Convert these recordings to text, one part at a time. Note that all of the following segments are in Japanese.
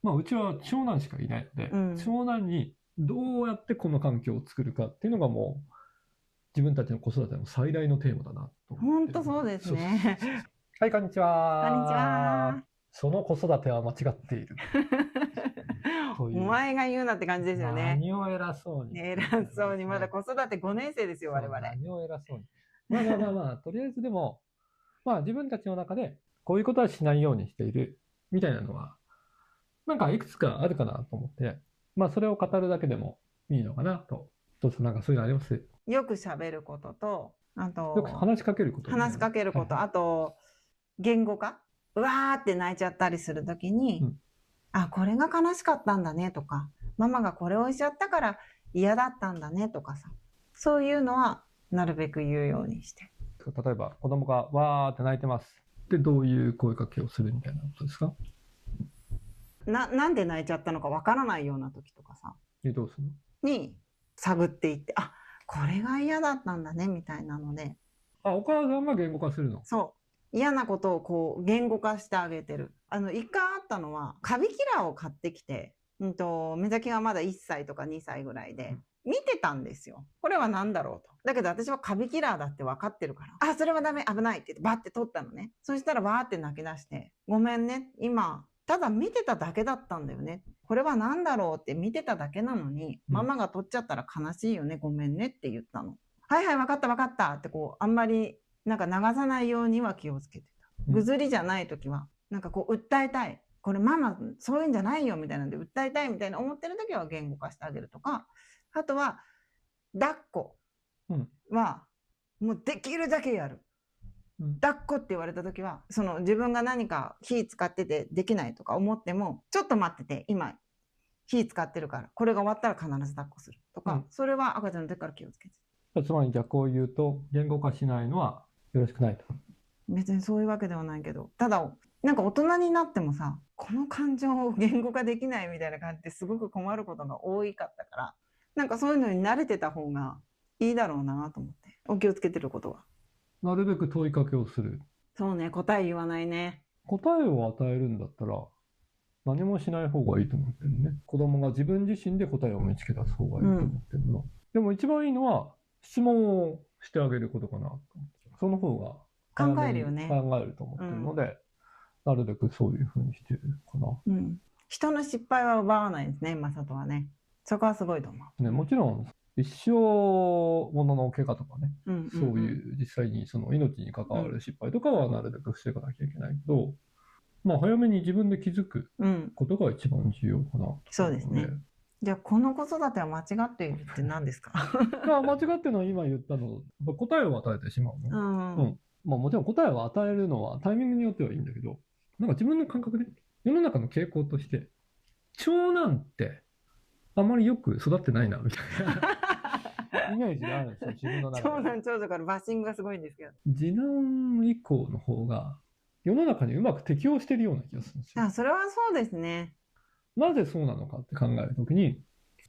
まあ、うちは長男しかいないので、うん、長男にどうやってこの環境を作るかっていうのがもう、自分たちの子育ての最大のテーマだなと思ほんってる。とそうですそうそうそうそう。ね。はい、こんにちこんにちは。は。その子育ては間違っている。とおいう。前が言うなって感じですよね。何を偉そうにっていう偉感じそうに、まだですね。子育て5年生ですよ、我そう、々。何を偉そうに。まあまあまあまあ、とりあえずでも、まあ自分たちの中でこういうことはしないようにしているみたいなのは、なんかいくつかあるかなと思って、まあそれを語るだけでもいいのかなと。一つなんかそういうのあります？よく喋ることと、あよくと、話しかけることみたい話しな。かけること、はいはい。あと、言語化。うわーって泣いちゃったりするときに、うん。あ、これが悲しかったんだねとか、ママがこれをしちゃったから嫌だったんだねとかさ。そういうのは、なるべく言うようにして。例えば子供がわーって泣いてます。で、どういう声かけをするみたいなことですか？なんで泣いちゃったのかわからないような時とかさ、で、どうするの？に探っていって、あ、これが嫌だったんだね、みたいなので、あ、お母さんが言語化するの？そう。嫌なことをこう、言語化してあげてる。一回あったのは、カビキラーを買ってきて、目先がまだ1歳とか2歳ぐらいで、見てたんですよ。これは何だろうと。だけど私はカビキラーだって分かってるから、あ、それはダメ、危ないって言ってバッて取ったのね。そしたらわーって泣き出して、ごめんね、今、ただ見てただけだったんだよね。これは何だろうって見てただけなのに、ママが取っちゃったら悲しいよね、ごめんねって言ったの。はいはい、分かった分かったってこう、あんまりなんか流さないようには気をつけてた。ぐずりじゃないときは、なんかこう、訴えたい。これママ、そういうんじゃないよみたいなんで、訴えたいみたいな思ってるときは言語化してあげるとか、あとは、抱っこは、もうできるだけやる。抱っこって言われたときは、その自分が何か火使っててできないとか思っても、ちょっと待ってて、今、火使ってるから、これが終わったら必ず抱っこするとか、それは赤ちゃんの時から気をつけて。つまりじゃあこう言うと、言語化しないのはよろしくないと。別にそういうわけではないけど、ただ、なんか大人になってもさ、この感情を言語化できないみたいな感じですごく困ることが多かったから、なんかそういうのに慣れてた方がいいだろうなと思って。お気をつけてることは。なるべく問いかけをする。そうね、答え言わないね。答えを与えるんだったら、何もしない方がいいと思ってるね。子供が自分自身で答えを見つけ出す方がいいと思ってるの。でも一番いいのは、質問をしてあげることかなと。その方が早考えめにるよね。考えると思ってるので、なるべくそういうふうにしてるかな。人の失敗は奪わないですね、マサトはね。そこはすごいと思う。ね、もちろん、一生ものの怪我とかね、そういう実際にその命に関わる失敗とかはなるべく防がなきゃいけないけど、まあ早めに自分で気づくことが一番重要かなと。そうですね。じゃあ、この子育ては間違っているって何ですか？間違ってるのは今言ったの、答えを与えてしまうの。まあもちろん答えを与えるのはタイミングによってはいいんだけど、なんか自分の感覚で、世の中の傾向として、長男ってあまりよく育ってないな、みたいなイメージがあるんですよ、自分の中で。長男、長女からバッシングがすごいんですけど。次男以降の方が、世の中にうまく適応してるような気がするんですよ。それはそうですね。なぜそうなのかって考えるときに、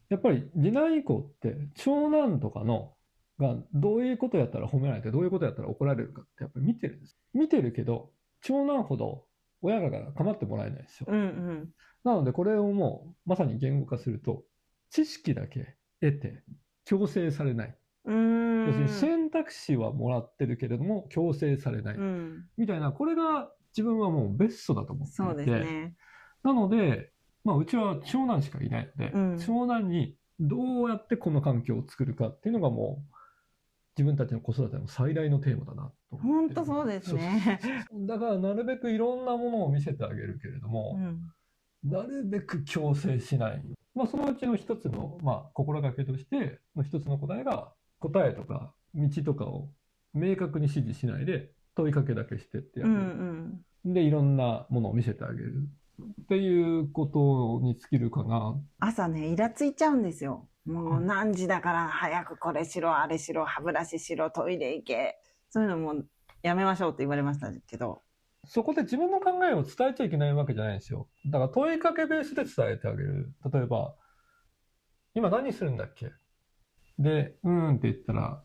やっぱり次男以降って長男とかのがどういうことやったら褒められてどういうことやったら怒られるかってやっぱり見てるんです。見てるけど、長男ほど親が構ってもらえないですよ。なのでこれをもうまさに言語化すると、知識だけ得て強制されない。要するに選択肢はもらってるけれども強制されない。みたいな、これが自分はもうベストだと思っていて。そうですね。なので、まあうちは長男しかいないので、長男にどうやってこの環境を作るかっていうのがもう自分たちの子育ての最大のテーマだなと思って。本当そうですね。だからなるべくいろんなものを見せてあげるけれども、なるべく強制しない。まあそのうちの一つの、まあ心がけとしての一つの答えが、答えとか道とかを明確に指示しないで問いかけだけしてってやる。で、いろんなものを見せてあげる。っていうことに尽きるかな。朝ね、イラついちゃうんですよ。もう何時だから早くこれしろ、あれしろ、歯ブラシしろ、トイレ行け。そういうのもやめましょうって言われましたけど。そこで自分の考えを伝えちゃいけないわけじゃないんですよ。だから問いかけベースで伝えてあげる。例えば、今何するんだっけ？で、って言ったら、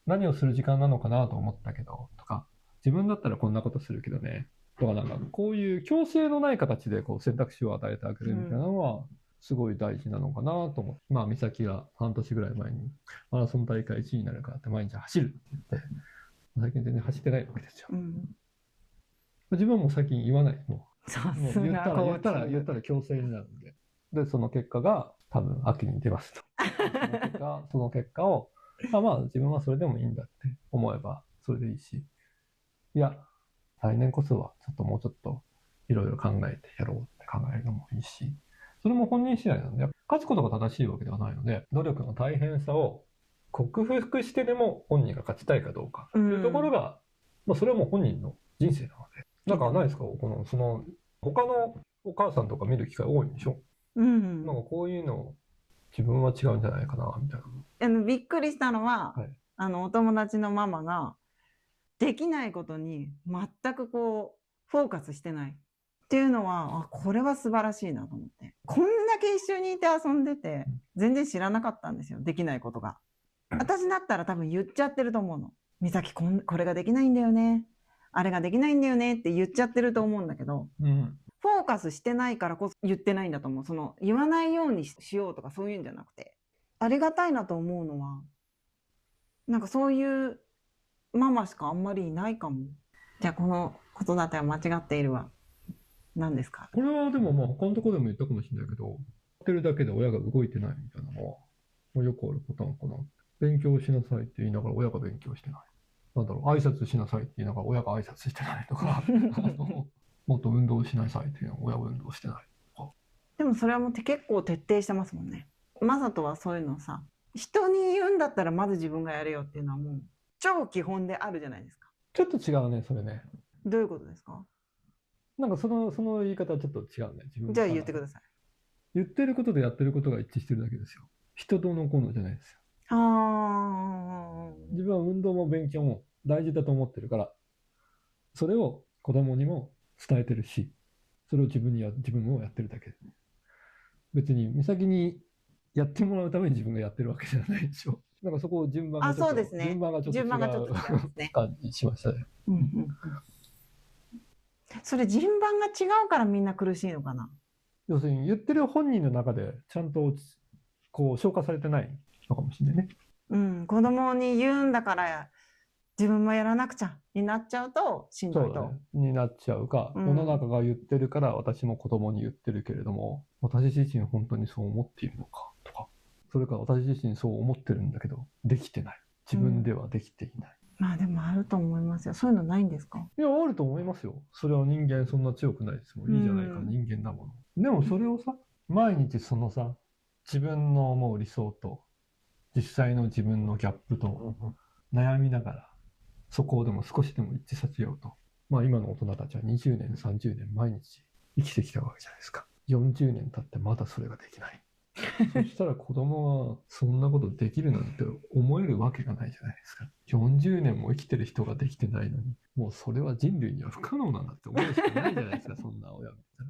何をする時間なのかなと思ったけど、とか、自分だったらこんなことするけどね、とかなんかこういう強制のない形でこう選択肢を与えてあげるみたいなのはすごい大事なのかなと思って、まあ美咲が半年ぐらい前にマラソン大会1位になるからって毎日走るって言って、最近全然走ってないわけですよ。自分はもう最近言わない。もう言ったら強制になるんで。で、その結果が多分秋に出ますと。その結果を、まあ自分はそれでもいいんだって思えばそれでいいし、いや、来年こそはちょっともうちょっといろいろ考えてやろうって考えるのもいいし、それも本人次第なんで、勝つことが正しいわけではないので、努力の大変さを克服してでも本人が勝ちたいかどうかというところが、まあそれはもう本人の人生なので。なんかないですか、その他のお母さんとか見る機会多いんでしょ。なんかこういうの自分は違うんじゃないかなみたいな。びっくりしたのは、はい、お友達のママができないことに全くこうフォーカスしてないっていうのは、これは素晴らしいなと思って。こんだけ一緒にいて遊んでて全然知らなかったんですよ、できないことが。私だったら多分言っちゃってると思うの。美咲これができないんだよね、あれができないんだよねって言っちゃってると思うんだけど、フォーカスしてないからこそ言ってないんだと思う。その言わないようにしようとかそういうんじゃなくて、ありがたいなと思うのは、なんかそういうママしかあんまりいないかも。じゃあこの子育ては間違っているは何ですか？これはでもまあ他のところでも言ったかもしれないけど、やってるだけで親が動いてないみたいなのは、よくあるパターンかな。勉強しなさいって言いながら親が勉強してない。なんだろう、挨拶しなさいって言いながら親が挨拶してないとか、もっと運動しなさいっていうのは親が運動してないとか。でもそれはもう結構徹底してますもんね。マサトはそういうのさ、人に言うんだったらまず自分がやれよっていうのはもう超基本であるじゃないですか。ちょっと違うね、それね。どういうことですか？なんかその言い方はちょっと違うね。じゃあ言ってください。言ってることでやってることが一致してるだけですよ。人とのこのじゃないですよ。自分は運動も勉強も大事だと思ってるから、それを子供にも伝えてるし、それを自分もやってるだけで。別に美咲にやってもらうために自分がやってるわけじゃないでしょ。なんかそこを順番がちょっと、そうですね、順番がちょっと違う感じしましたね。それ順番が違うからみんな苦しいのかな。要するに言ってる本人の中でちゃんとこう消化されてないのかもしれないね。子供に言うんだから自分もやらなくちゃになっちゃうとしんどいと。になっちゃうか、世の中が言ってるから私も子供に言ってるけれども、私自身本当にそう思っているのかとか、それから私自身そう思ってるんだけどできてない、自分ではできていない。まあでもあると思いますよ。そういうのないんですか？いや、あると思いますよ。それは人間そんな強くないですもん。いいじゃないか、人間だもの。でもそれをさ、毎日そのさ、自分の思う理想と実際の自分のギャップと悩みながら、そこをでも少しでも一致させようと。まあ今の大人たちは20年、30年毎日生きてきたわけじゃないですか。40年経ってまだそれができない。そしたら子供はそんなことできるなんて思えるわけがないじゃないですか。40年も生きてる人ができてないのに、もうそれは人類には不可能なんだって思うしかないじゃないですか、そんな親みたい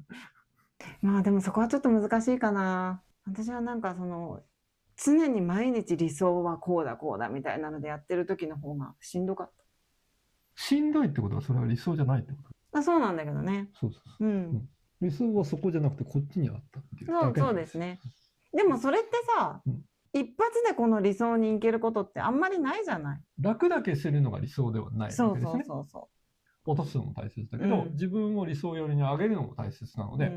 な。まあでもそこはちょっと難しいかな。私はなんか常に毎日理想はこうだこうだみたいなのでやってる時の方がしんどかった。しんどいってことはそれは理想じゃないってこと？そうなんだけどね。理想はそこじゃなくてこっちにあったっていうだけなんです。そうですね。でもそれってさ、一発でこの理想に行けることってあんまりないじゃない。楽だけするのが理想ではないわけですね。落とすのも大切だけど、自分を理想寄りに上げるのも大切なので、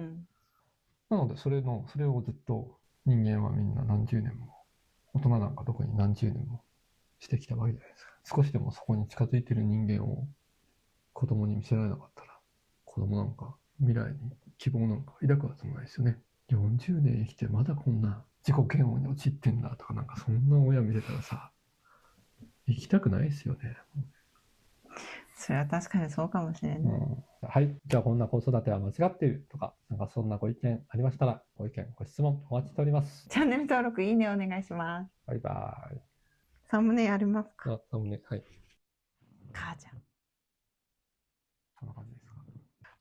なのでそれをずっと人間はみんな何十年も、大人なんか特に何十年もしてきたわけじゃないですか。少しでもそこに近づいている人間を子供に見せられなかったら、子供なんか未来に希望なんか抱くはずもないですよね。40年生きてまだこんな自己嫌悪に陥ってんだとか、なんかそんな親見てたらさ、生きたくないですよね。それは確かにそうかもしれない。はい。じゃあこんな子育ては間違っているとか、なんかそんなご意見ありましたら、ご意見、ご質問お待ちしております。チャンネル登録、いいねお願いします。バイバイ。サムネやりますか？サムネ、はい。母ちゃん。そんな感じですか。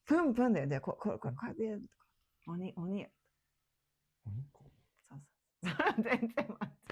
プンプンだよ。で、これでやるとか。鬼。そう。全然待って。